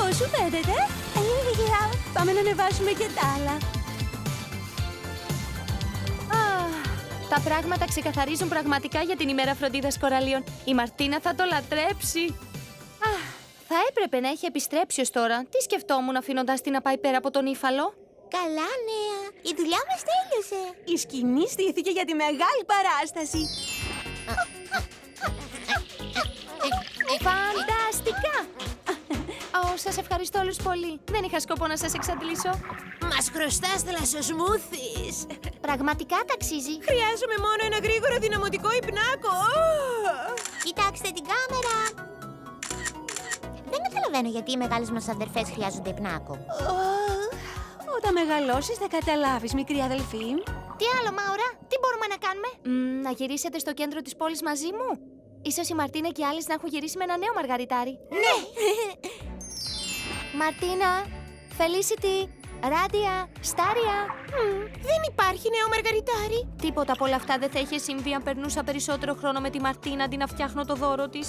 Πώς σου φαίνεται? Πάμε να ανεβάσουμε και τα άλλα. Τα πράγματα ξεκαθαρίζουν πραγματικά για την ημέρα φροντίδας κοραλίων. Η Μαρτίνα θα το λατρέψει. Θα έπρεπε να έχει επιστρέψει ως τώρα. Τι σκεφτόμουν αφήνοντας την να πάει πέρα από τον Ήφαλο? Καλά νέα. Η δουλειά μας τέλειωσε. Η σκηνή στήθηκε για τη μεγάλη παράσταση. Φανταστικά! Σας ευχαριστώ όλους πολύ. Δεν είχα σκοπό να σας εξαντλήσω. Μας χρωστάς θαλασσοσμούθις. Πραγματικά ταξίζει. Χρειάζομαι μόνο ένα γρήγορο δυναμωτικό υπνάκο. Κοιτάξτε την κάμερα. Δεν καταλαβαίνω γιατί οι μεγάλες μας αδερφές χρειάζονται υπνάκο. Όταν μεγαλώσεις θα καταλάβεις, μικρή αδελφή. Τι άλλο, Μάουρα, τι μπορούμε να κάνουμε? Να γυρίσετε στο κέντρο της πόλης μαζί μου? Ίσως η Μαρτίνα και οι άλλες να έχουν γυρίσει με ένα νέο μαργαριτάρι. Ναι! Μαρτίνα, Felicity, Ράντια, Στάρια. Δεν υπάρχει νέο μαργαριτάρι. Τίποτα από όλα αυτά δεν θα είχε συμβεί αν περνούσα περισσότερο χρόνο με τη Μαρτίνα αντί να φτιάχνω το δώρο της.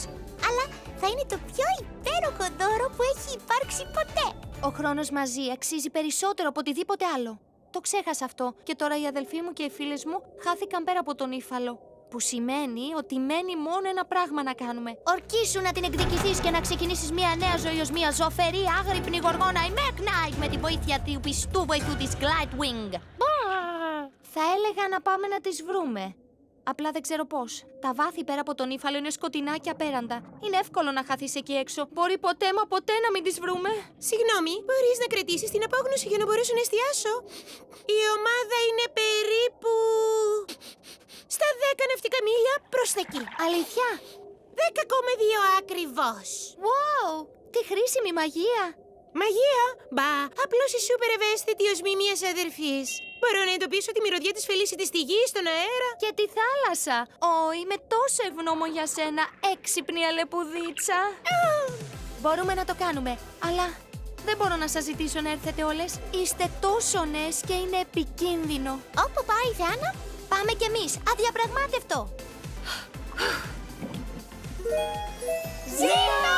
Αλλά θα είναι το πιο υπέροχο δώρο που έχει υπάρξει ποτέ. Ο χρόνος μαζί αξίζει περισσότερο από οτιδήποτε άλλο. Το ξέχασα αυτό και τώρα οι αδελφοί μου και οι φίλες μου χάθηκαν πέρα από τον Ήφαλο. Που σημαίνει ότι μένει μόνο ένα πράγμα να κάνουμε. Ορκίσου να την εκδικηθείς και να ξεκινήσεις μια νέα ζωή ως μια ζωφερή, άγρυπνη γοργόνα, η Mac Knight, με τη βοήθεια του πιστού βοηθού της Glightwing. Θα έλεγα να πάμε να τις βρούμε. Απλά δεν ξέρω πώς. Τα βάθη πέρα από τον Ήφαλο είναι σκοτεινά και απέραντα. Είναι εύκολο να χαθείς εκεί έξω. Μπορεί ποτέ μα ποτέ να μην τις βρούμε. Συγγνώμη, μπορείς να κρατήσεις την απόγνωση για να μπορέσω να εστιάσω? Η ομάδα είναι περίπου στα 10 ναυτικά μίλια προς τα εκεί. Αλήθεια? 10,2 ακριβώς. Wow! Τι χρήσιμη μαγεία! Μαγεία! Μπα, απλώς η σούπερ ευαίσθητη οσμή μιας αδερφής. Μπορώ να εντοπίσω τη μυρωδιά της Felicity στη γη, στον αέρα. Και τη θάλασσα! Είμαι τόσο ευγνώμων για σένα, έξυπνη αλεπουδίτσα. Μπορούμε να το κάνουμε, αλλά δεν μπορώ να σας ζητήσω να έρθετε όλες. Είστε τόσο νέες και είναι επικίνδυνο. Όπου πάει η Θεάνα, Πάμε κι εμείς, αδιαπραγμάτευτο. Ζήτω!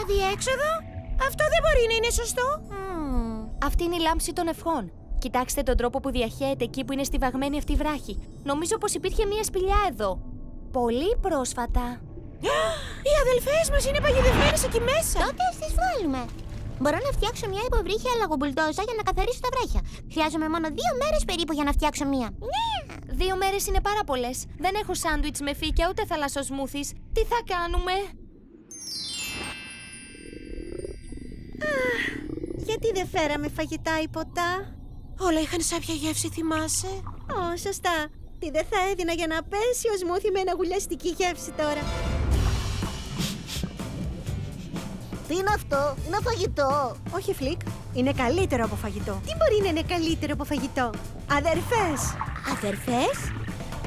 Αδιέξοδο? Αυτό δεν μπορεί να είναι σωστό. Αυτή είναι η λάμψη των ευχών. Κοιτάξτε τον τρόπο που διαχέεται εκεί που είναι στιβαγμένη αυτή η βράχη. Νομίζω πως υπήρχε μία σπηλιά εδώ. Πολύ πρόσφατα. Οι αδελφές μας είναι παγιδευμένες εκεί μέσα. Τότε ας τις βγάλουμε. Μπορώ να φτιάξω μια υποβρύχια λαγομπουλντόζα για να καθαρίσω τα βράχια. Χρειάζομαι μόνο 2 μέρες περίπου για να φτιάξω μια. Ναι! 2 μέρες είναι πάρα πολλές. Δεν έχω σάντουιτς με φύκια ούτε θαλασσοσμούθις. Τι θα κάνουμε? Γιατί δεν φέραμε φαγητά ή ποτά? Όλα είχαν σάπια γεύση, θυμάσαι? Σωστά. Τι δεν θα έδινα για να πέσει ο σμούθι με αναγουλιαστική γεύση τώρα. Τι είναι αυτό? Είναι φαγητό. Όχι, Φλικ. Είναι καλύτερο από φαγητό. Τι μπορεί να είναι καλύτερο από φαγητό? Αδερφές. Αδερφές?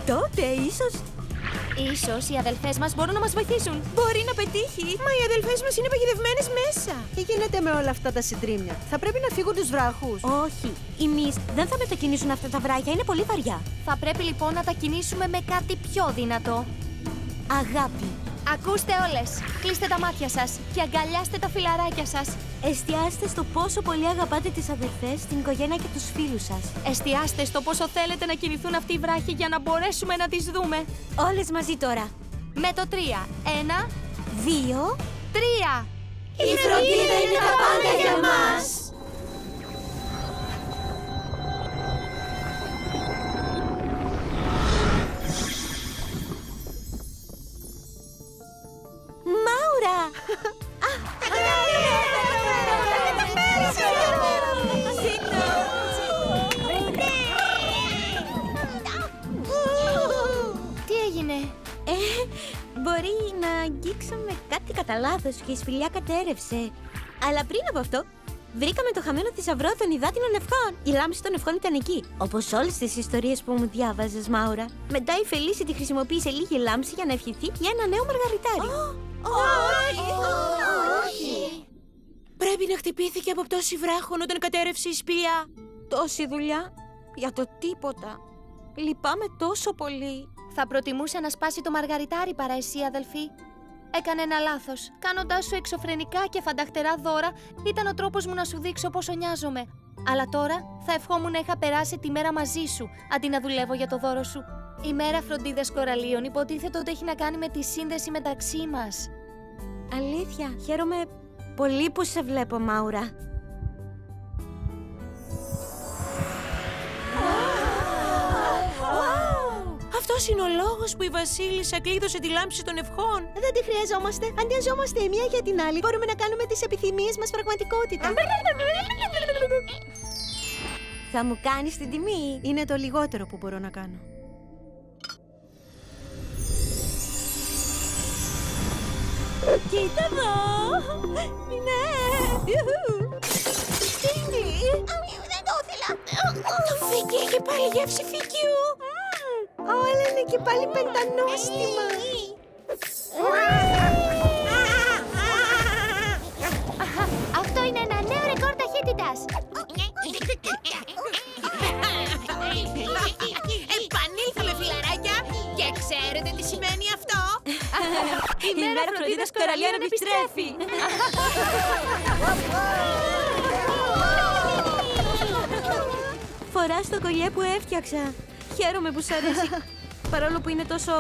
Τότε ίσως Ίσως οι αδελφές μας μπορούν να μας βοηθήσουν. μπορεί να πετύχει. Μα οι αδελφές μας είναι παγιδευμένες μέσα. Τι γίνεται με όλα αυτά τα συντρίμμια? Θα πρέπει να φύγουν τους βράχους. Όχι, οι μυς δεν θα μετακινήσουν αυτά τα βράχια, είναι πολύ βαριά. Θα πρέπει λοιπόν να τα κινήσουμε με κάτι πιο δυνατό. Αγάπη. Ακούστε όλες. Κλείστε τα μάτια σας και αγκαλιάστε τα φιλαράκια σας. Εστιάστε στο πόσο πολύ αγαπάτε τις αδερφές, την οικογένεια και τους φίλους σας. Εστιάστε στο πόσο θέλετε να κινηθούν αυτοί οι βράχοι για να μπορέσουμε να τις δούμε. Όλες μαζί τώρα. Με το 3. 1, 2. 3. Η φροντίδα είναι τα πάντα για μας. Μάουρα! Τι έγινε? Μπορεί να αγγίξαμε κάτι κατά λάθος και η σπηλιά κατέρευσε. Αλλά πριν από αυτό, βρήκαμε το χαμένο θησαυρό των υδάτινων ευχών. Η λάμψη των ευχών ήταν εκεί, όπως όλες τις ιστορίες που μου διάβαζες, Μάουρα. Μετά η Felicity χρησιμοποίησε λίγη λάμψη για να ευχηθεί για ένα νέο μαργαριτάρι. Όχι! Πρέπει να χτυπήθηκε από πτώση βράχων όταν κατέρευσε η σπηλιά. Τόση δουλειά για το τίποτα. Λυπάμαι τόσο πολύ. Θα προτιμούσα να σπάσει το μαργαριτάρι παρά εσύ, αδελφή. Έκανε ένα λάθος. Κάνοντάς σου εξωφρενικά και φανταχτερά δώρα ήταν ο τρόπος μου να σου δείξω πόσο νοιάζομαι. Αλλά τώρα θα ευχόμουν να είχα περάσει τη μέρα μαζί σου, αντί να δουλεύω για το δώρο σου. Η μέρα φροντίδας κοραλίων υποτίθεται ότι έχει να κάνει με τη σύνδεση μεταξύ μας. Αλήθεια, χαίρομαι πολύ που σε βλέπω, Μάουρα. Αυτός είναι ο λόγος που η Βασίλισσα κλείδωσε τη λάμψη των ευχών. Δεν τη χρειαζόμαστε. Αντιαζόμαστε η μία για την άλλη. Μπορούμε να κάνουμε τις επιθυμίες μας πραγματικότητα. Θα μου κάνεις την τιμή. Είναι το λιγότερο που μπορώ να κάνω. Κοίτα εδώ! Ναι! Στίντι! Δεν το ήθελα. Το φίκι έχει πάλι γεύση φικιού! Όλα είναι και πάλι πεντανόστιμα. Αυτό είναι ένα νέο ρεκόρ ταχύτητας. Επανήλθαμε, φιλαράκια! Και ξέρετε τι σημαίνει αυτό? Η μέρα φροντίδας κοραλίων επιστρέφει. Φοράς το κολλιέ που έφτιαξα. Χαίρομαι που σ' αρέσει. Παρόλο που είναι τόσο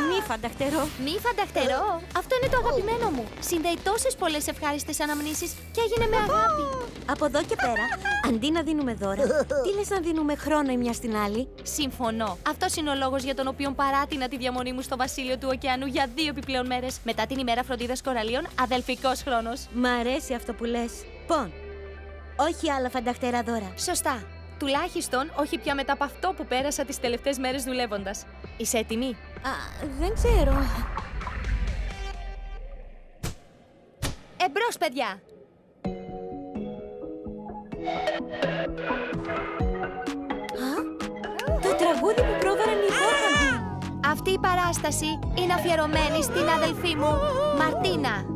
μη φανταχτερό. Μη φανταχτερό. Αυτό είναι το αγαπημένο μου. Συνδέει τόσες πολλές ευχάριστες αναμνήσεις και έγινε με αγάπη. Από εδώ και πέρα, αντί να δίνουμε δώρα, τι λες να δίνουμε χρόνο η μια στην άλλη? Συμφωνώ. Αυτός είναι ο λόγος για τον οποίο παράτηνα τη διαμονή μου στο βασίλειο του ωκεανού για 2 επιπλέον μέρες. Μετά την ημέρα φροντίδας κοραλίων, αδελφικός χρόνος. Μ' αρέσει αυτό που λες. Πον, όχι άλλα φανταχτερά δώρα. Σωστά. Τουλάχιστον όχι πια μετά από αυτό που πέρασα τις τελευταίες μέρες δουλεύοντας. Είσαι έτοιμη? Δεν ξέρω. Εμπρός, παιδιά! Το τραγούδι που πρόβαραν οι υπόκαμποι. Αυτή η παράσταση είναι αφιερωμένη στην αδελφή μου, Μαρτίνα.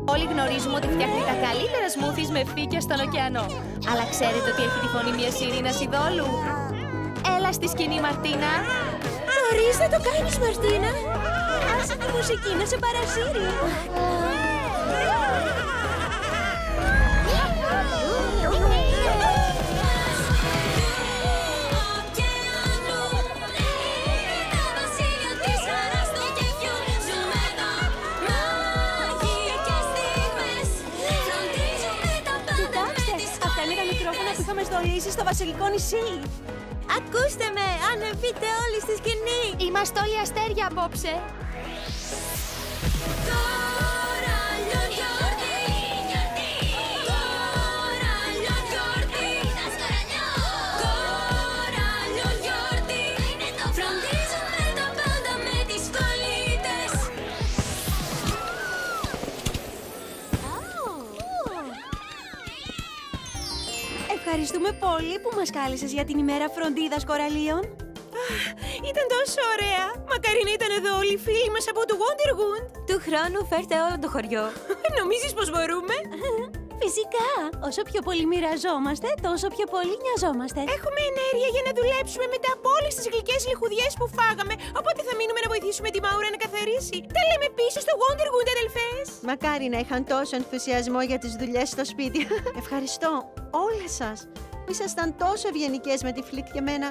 Όλοι γνωρίζουμε ότι φτιάχνει τα καλύτερα σμούθις με φύκια στον ωκεανό. Αλλά ξέρετε ότι έχει τη φωνή μιας σιρήνας ειδόλου? Έλα στη σκηνή, Μαρτίνα. Μπορείς να το κάνεις, Μαρτίνα? Άσε τη μουσική να σε παρασύρει. Στολίσει στο βασιλικό νησί. Ακούστε με, ανεβείτε όλοι στη σκηνή. Είμαστε όλοι αστέρια απόψε. Ευχαριστούμε πολύ που μας κάλεσες για την ημέρα φροντίδας κοραλίων. Ήταν τόσο ωραία. Μακάρι να ήταν εδώ όλοι οι φίλοι μας από το Wonderwood. Του χρόνου φέρτε όλο το χωριό. Νομίζεις πως μπορούμε? Φυσικά. Όσο πιο πολύ μοιραζόμαστε, τόσο πιο πολύ νοιαζόμαστε. Έχουμε ενέργεια για να δουλέψουμε μετά από όλες τις γλυκές λιχουδιές που φάγαμε. Οπότε θα μείνουμε να βοηθήσουμε τη Μάουρα να καθαρίσει. Τα λέμε πίσω στο Wonderwood, αδελφές. Μακάρι να είχαν τόσο ενθουσιασμό για τις δουλειές στο σπίτι. Ευχαριστώ όλες σας που ήσασταν τόσο ευγενικές με τη Φλικ και εμένα,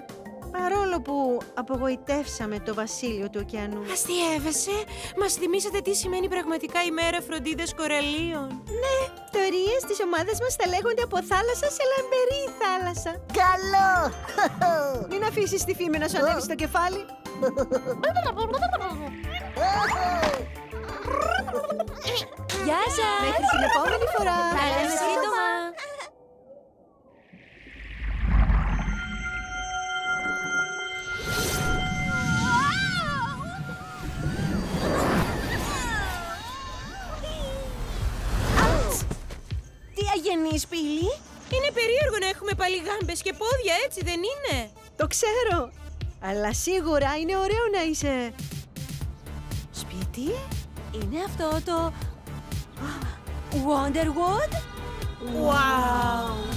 παρόλο που απογοητεύσαμε το βασίλειο του ωκεανού. Αστιεύεσαι. Μας θυμήσατε τι σημαίνει πραγματικά η μέρα φροντίδας κοραλίων. Ναι, θεωρίες της ομάδας μας τα λέγονται από θάλασσα σε λαμπερή θάλασσα. Καλό! Μην αφήσεις τη φήμη να σου ανέβει στο κεφάλι. Γεια σας. Μέχρι την επόμενη φορά. Τα λέμε σύντομα. Τι αγενής, Πύλη. Είναι περίεργο να έχουμε πάλι γάμπες και πόδια, έτσι δεν είναι? Το ξέρω. Αλλά σίγουρα είναι ωραίο να είσαι... Σπίτι? Είναι αυτό το... Wonderwood? Wow!